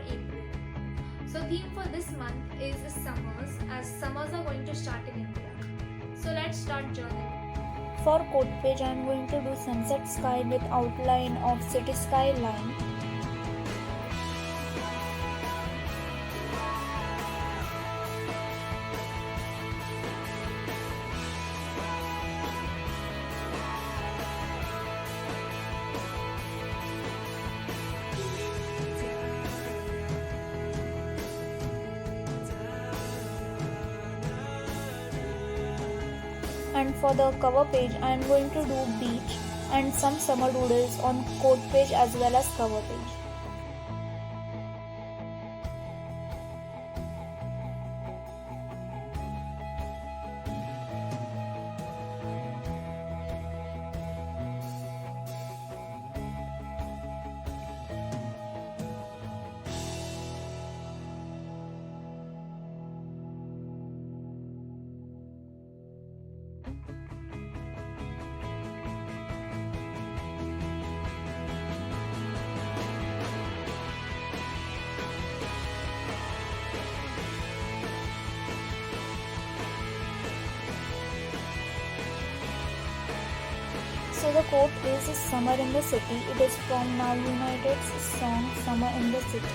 April. So theme for this month is summers, as summers are going to start in India. So let's start journaling. For coat page, I am going to do sunset sky with outline of city skyline. And for the cover page, I am going to do beach and some summer doodles on coat page as well as cover page. So the quote is Summer in the City. It is from Now United's song Summer in the City.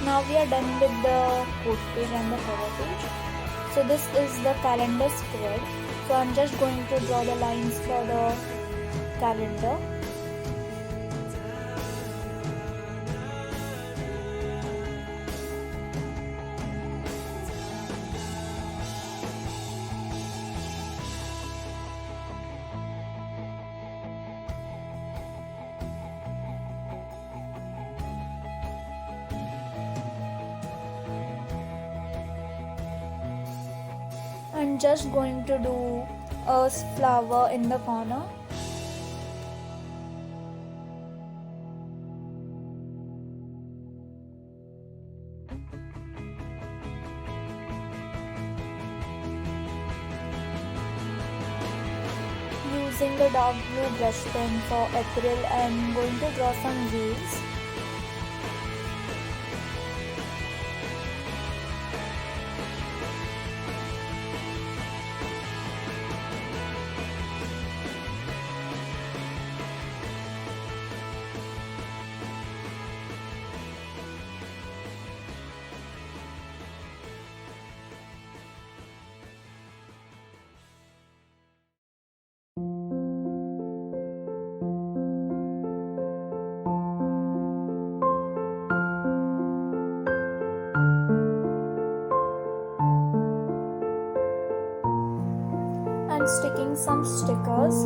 Now we are done with the quote page and the cover page. So this is the calendar spread. So I'm just going to draw the lines for the calendar. I'm just going to do a flower in the corner. Using the dark blue brush pen for April, I'm going to draw some wheels. And sticking some stickers.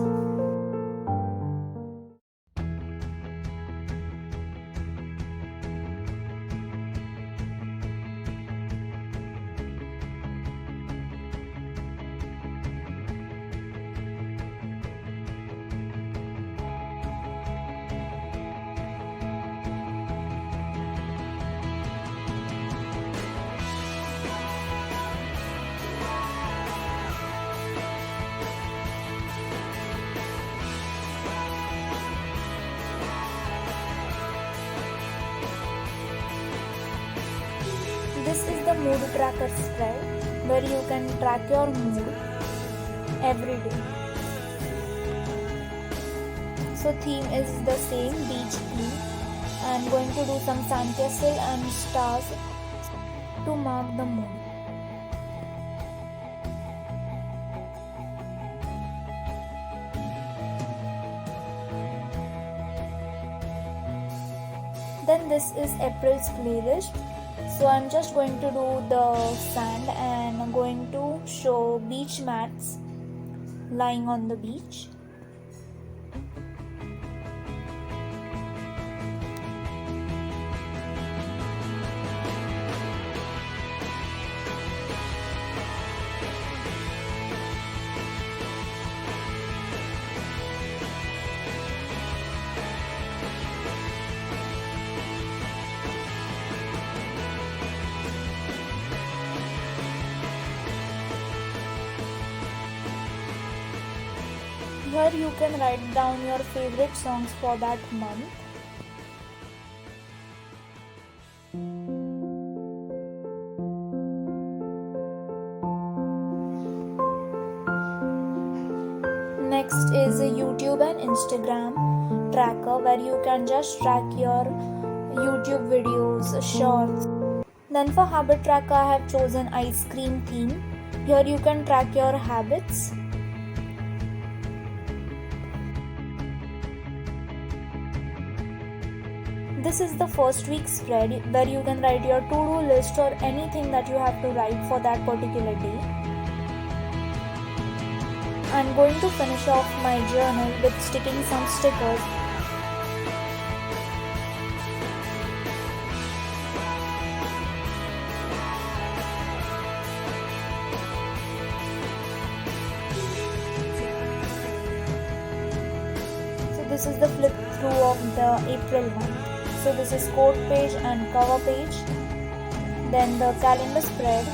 This is the mood tracker spread where you can track your mood every day. So theme is the same, beach theme. I'm going to do some sandcastle and stars. to mark the moon. Then this is April's playlist. So I'm just going to do the sand and I'm going to show beach mats lying on the beach. Here you can write down your favorite songs for that month. Next is a YouTube and Instagram tracker where you can just track your YouTube videos, shorts. Then for habit tracker I have chosen ice cream theme. Here you can track your habits. This is the first week spread where you can write your to-do list or anything that you have to write for that particular day. I'm going to finish off my journal with sticking some stickers. So this is the flip through of the April month. So this is quote page and cover page, then the calendar spread,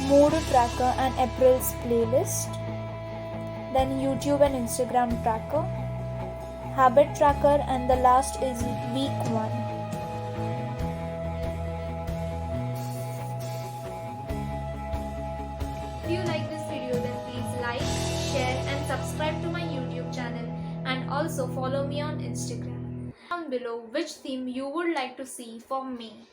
mood tracker and April's playlist, then YouTube and Instagram tracker, habit tracker, and the last is week 1. If you like this video, then please like, share and subscribe to my YouTube channel, and also follow me on Instagram. Down below which theme you would like to see from me.